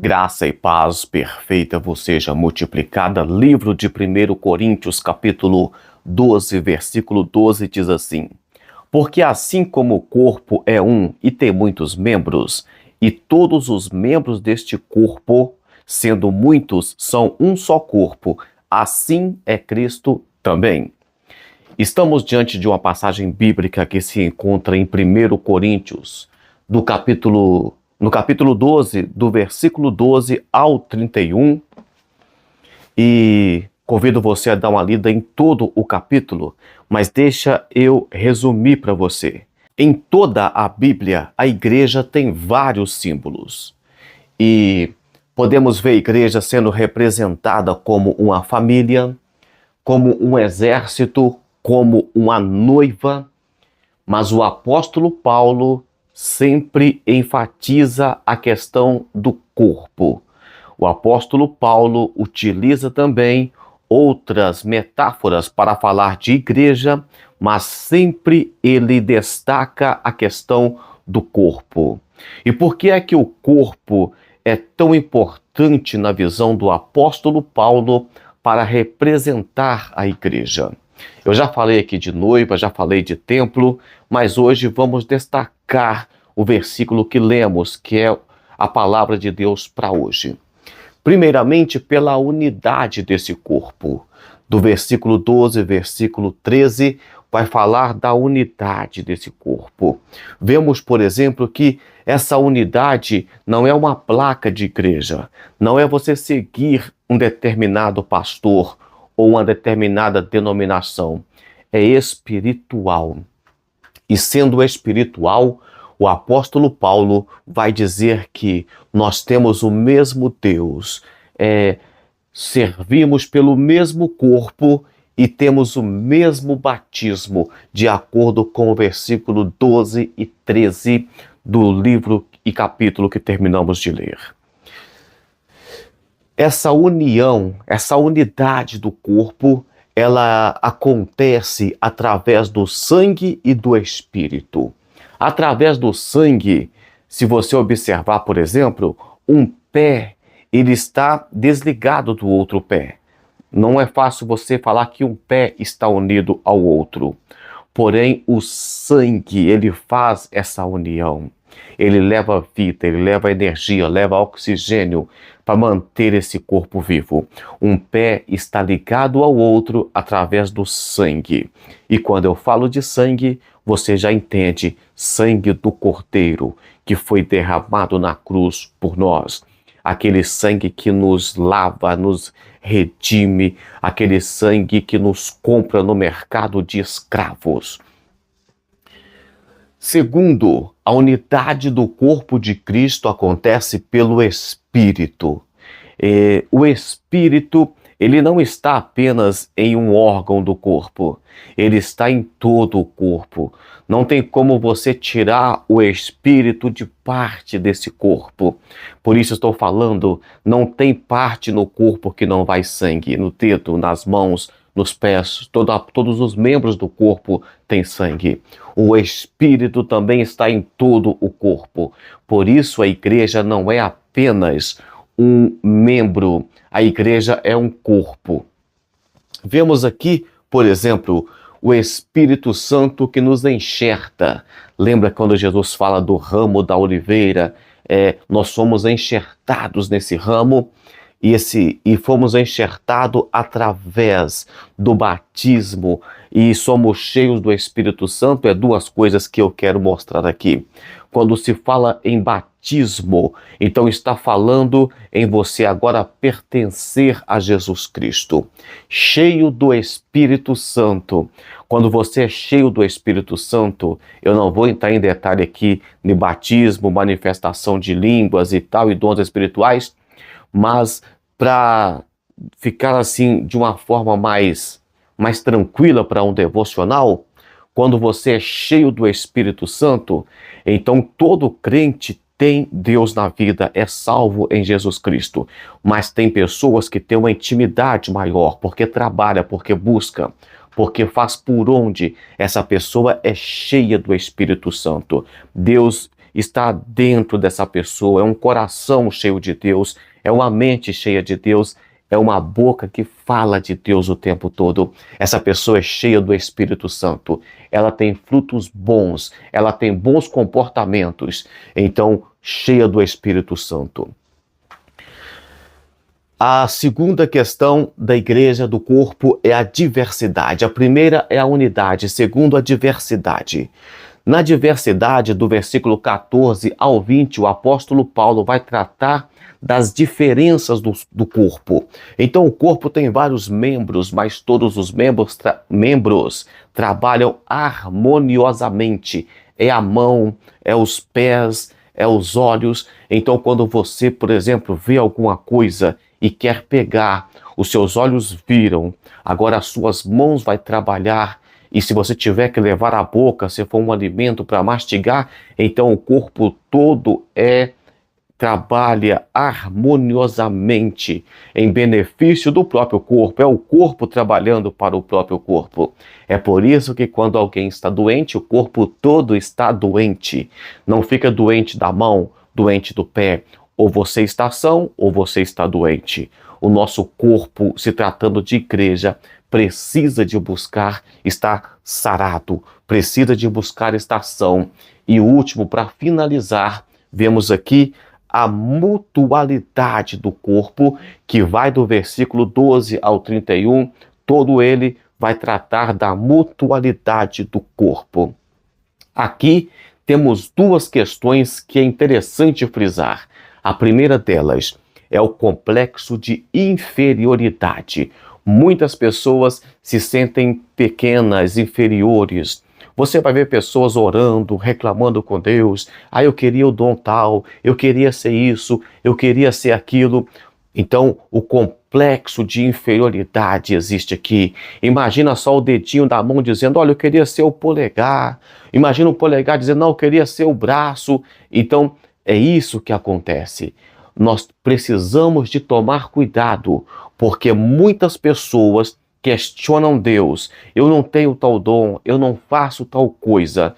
Graça e paz perfeita vos seja multiplicada. Livro de 1 Coríntios, capítulo 12, versículo 12, diz assim: Porque assim como o corpo é um e tem muitos membros, e todos os membros deste corpo, sendo muitos, são um só corpo, assim é Cristo também. Estamos diante de uma passagem bíblica que se encontra em 1 Coríntios, no capítulo 12, do versículo 12 ao 31, e convido você a dar uma lida em todo o capítulo, mas deixa eu resumir para você. Em toda a Bíblia, a igreja tem vários símbolos, e podemos ver a igreja sendo representada como uma família, como um exército, como uma noiva, mas o apóstolo Paulo sempre enfatiza a questão do corpo. O apóstolo Paulo utiliza também outras metáforas para falar de igreja, mas sempre ele destaca a questão do corpo. E por que é que o corpo é tão importante na visão do apóstolo Paulo para representar a igreja? Eu já falei aqui de noiva, já falei de templo, mas hoje vamos destacar o versículo que lemos, que é a palavra de Deus para hoje. Primeiramente, pela unidade desse corpo. Do versículo 12, versículo 13, vai falar da unidade desse corpo. Vemos, por exemplo, que essa unidade não é uma placa de igreja, não é você seguir um determinado pastor ou uma determinada denominação, é espiritual. E sendo espiritual, o apóstolo Paulo vai dizer que nós temos o mesmo Deus, servimos pelo mesmo corpo e temos o mesmo batismo, de acordo com o versículo 12 e 13 do livro e capítulo que terminamos de ler. Essa união, essa unidade do corpo, ela acontece através do sangue e do espírito. Através do sangue, se você observar, por exemplo, um pé, ele está desligado do outro pé. Não é fácil você falar que um pé está unido ao outro. Porém, o sangue, ele faz essa união. Ele leva vida, ele leva energia, leva oxigênio para manter esse corpo vivo. Um pé está ligado ao outro através do sangue. E quando eu falo de sangue, você já entende: sangue do Cordeiro que foi derramado na cruz por nós. Aquele sangue que nos lava, nos redime, aquele sangue que nos compra no mercado de escravos. Segundo, a unidade do corpo de Cristo acontece pelo Espírito. O Espírito, ele não está apenas em um órgão do corpo, ele está em todo o corpo. Não tem como você tirar o Espírito de parte desse corpo. Por isso estou falando, não tem parte no corpo que não vai sangue, no dedo, nas mãos, nos pés, todos os membros do corpo têm sangue. O Espírito também está em todo o corpo. Por isso a igreja não é apenas um membro, a igreja é um corpo. Vemos aqui, por exemplo, o Espírito Santo que nos enxerta. Lembra quando Jesus fala do ramo da oliveira? Nós somos enxertados nesse ramo e fomos enxertados através do batismo e somos cheios do Espírito Santo. É duas coisas que eu quero mostrar aqui. Quando se fala em batismo, então está falando em você agora pertencer a Jesus Cristo, cheio do Espírito Santo. Quando você é cheio do Espírito Santo, eu não vou entrar em detalhe aqui de batismo, manifestação de línguas e tal, e dons espirituais, mas para ficar assim de uma forma mais tranquila para um devocional, quando você é cheio do Espírito Santo, então todo crente tem Deus na vida, é salvo em Jesus Cristo. Mas tem pessoas que têm uma intimidade maior, porque trabalha, porque busca, porque faz por onde essa pessoa é cheia do Espírito Santo. Deus está dentro dessa pessoa, é um coração cheio de Deus, é uma mente cheia de Deus, é uma boca que fala de Deus o tempo todo. Essa pessoa é cheia do Espírito Santo, ela tem frutos bons, ela tem bons comportamentos, então cheia do Espírito Santo. A segunda questão da igreja, do corpo, é a diversidade. A primeira é a unidade, segundo a diversidade. Na diversidade, do versículo 14 ao 20, o apóstolo Paulo vai tratar das diferenças do corpo. Então, o corpo tem vários membros, mas todos os membros trabalham harmoniosamente. É a mão, é os pés, é os olhos. Então, quando você, por exemplo, vê alguma coisa e quer pegar, os seus olhos viram, agora as suas mãos vai trabalhar, e se você tiver que levar à boca, se for um alimento para mastigar, então o corpo todo trabalha harmoniosamente em benefício do próprio corpo. É o corpo trabalhando para o próprio corpo. É por isso que quando alguém está doente, o corpo todo está doente. Não fica doente da mão, doente do pé. Ou você está são, ou você está doente. O nosso corpo, se tratando de igreja, precisa de buscar estar sarado, precisa de buscar estar são. E o último, para finalizar, vemos aqui a mutualidade do corpo, que vai do versículo 12 ao 31, todo ele vai tratar da mutualidade do corpo. Aqui temos duas questões que é interessante frisar. A primeira delas é o complexo de inferioridade. Muitas pessoas se sentem pequenas, inferiores. Você vai ver pessoas orando, reclamando com Deus. Ah, eu queria o dom tal, eu queria ser isso, eu queria ser aquilo. Então, o complexo de inferioridade existe aqui. Imagina só o dedinho da mão dizendo, olha, eu queria ser o polegar. Imagina o polegar dizendo, não, eu queria ser o braço. Então, é isso que acontece. Nós precisamos de tomar cuidado, porque muitas pessoas questionam Deus. Eu não tenho tal dom, eu não faço tal coisa.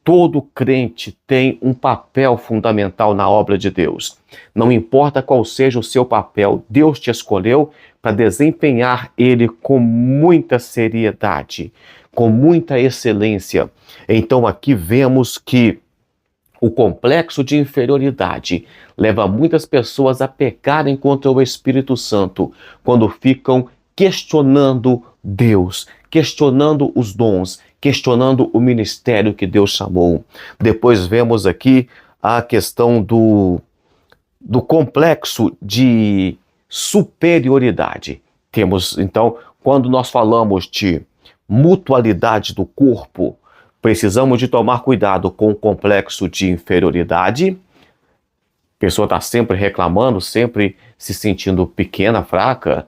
Todo crente tem um papel fundamental na obra de Deus. Não importa qual seja o seu papel, Deus te escolheu para desempenhar ele com muita seriedade, com muita excelência. Então aqui vemos que o complexo de inferioridade leva muitas pessoas a pecarem contra o Espírito Santo quando ficam questionando Deus, questionando os dons, questionando o ministério que Deus chamou. Depois vemos aqui a questão do complexo de superioridade. Temos, então, quando nós falamos de mutualidade do corpo, precisamos de tomar cuidado com o complexo de inferioridade. A pessoa está sempre reclamando, sempre se sentindo pequena, fraca.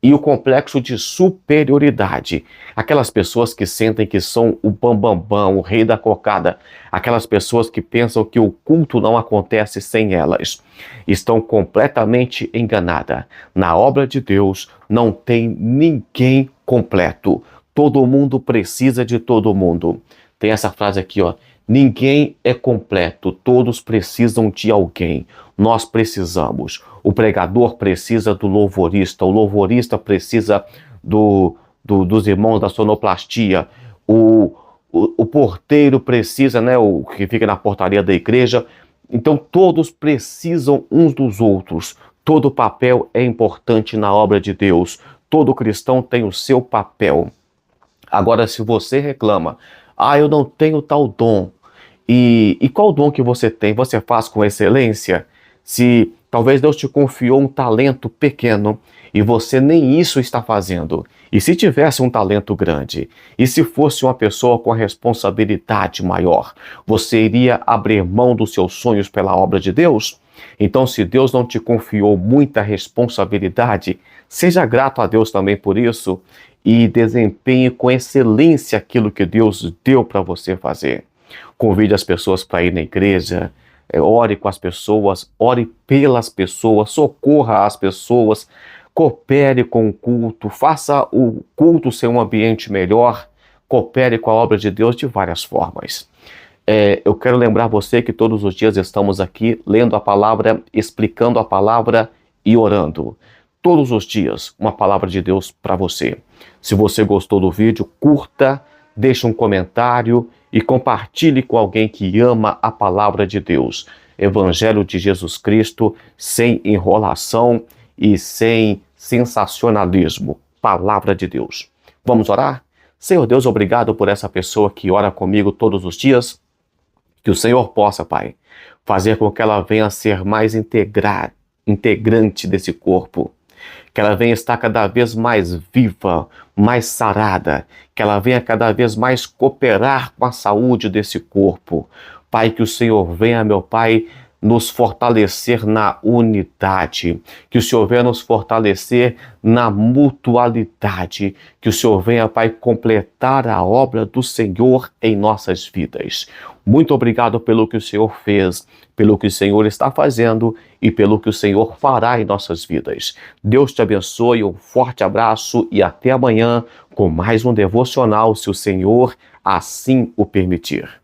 E o complexo de superioridade. Aquelas pessoas que sentem que são o bambambam, o rei da cocada. Aquelas pessoas que pensam que o culto não acontece sem elas. Estão completamente enganadas. Na obra de Deus não tem ninguém completo. Todo mundo precisa de todo mundo. Tem essa frase aqui, ó. Ninguém é completo, todos precisam de alguém. Nós precisamos. O pregador precisa do louvorista, o louvorista precisa dos irmãos da sonoplastia, o porteiro precisa, né, o que fica na portaria da igreja. Então todos precisam uns dos outros. Todo papel é importante na obra de Deus. Todo cristão tem o seu papel. Agora, se você reclama, eu não tenho tal dom. E qual dom que você tem? Você faz com excelência? Se talvez Deus te confiou um talento pequeno e você nem isso está fazendo. E se tivesse um talento grande? E se fosse uma pessoa com a responsabilidade maior? Você iria abrir mão dos seus sonhos pela obra de Deus? Então, se Deus não te confiou muita responsabilidade, seja grato a Deus também por isso e desempenhe com excelência aquilo que Deus deu para você fazer. Convide as pessoas para ir na igreja, ore com as pessoas, ore pelas pessoas, socorra as pessoas, coopere com o culto, faça o culto ser um ambiente melhor, coopere com a obra de Deus de várias formas. Eu quero lembrar você que todos os dias estamos aqui lendo a palavra, explicando a palavra e orando. Todos os dias, uma palavra de Deus para você. Se você gostou do vídeo, curta, deixe um comentário e compartilhe com alguém que ama a palavra de Deus. Evangelho de Jesus Cristo, sem enrolação e sem sensacionalismo. Palavra de Deus. Vamos orar? Senhor Deus, obrigado por essa pessoa que ora comigo todos os dias. Que o Senhor possa, Pai, fazer com que ela venha a ser mais integrante desse corpo. Que ela venha estar cada vez mais viva, mais sarada. Que ela venha cada vez mais cooperar com a saúde desse corpo. Pai, que o Senhor venha, meu Pai, nos fortalecer na unidade, que o Senhor venha nos fortalecer na mutualidade, que o Senhor venha, Pai, completar a obra do Senhor em nossas vidas. Muito obrigado pelo que o Senhor fez, pelo que o Senhor está fazendo e pelo que o Senhor fará em nossas vidas. Deus te abençoe, um forte abraço e até amanhã com mais um devocional, se o Senhor assim o permitir.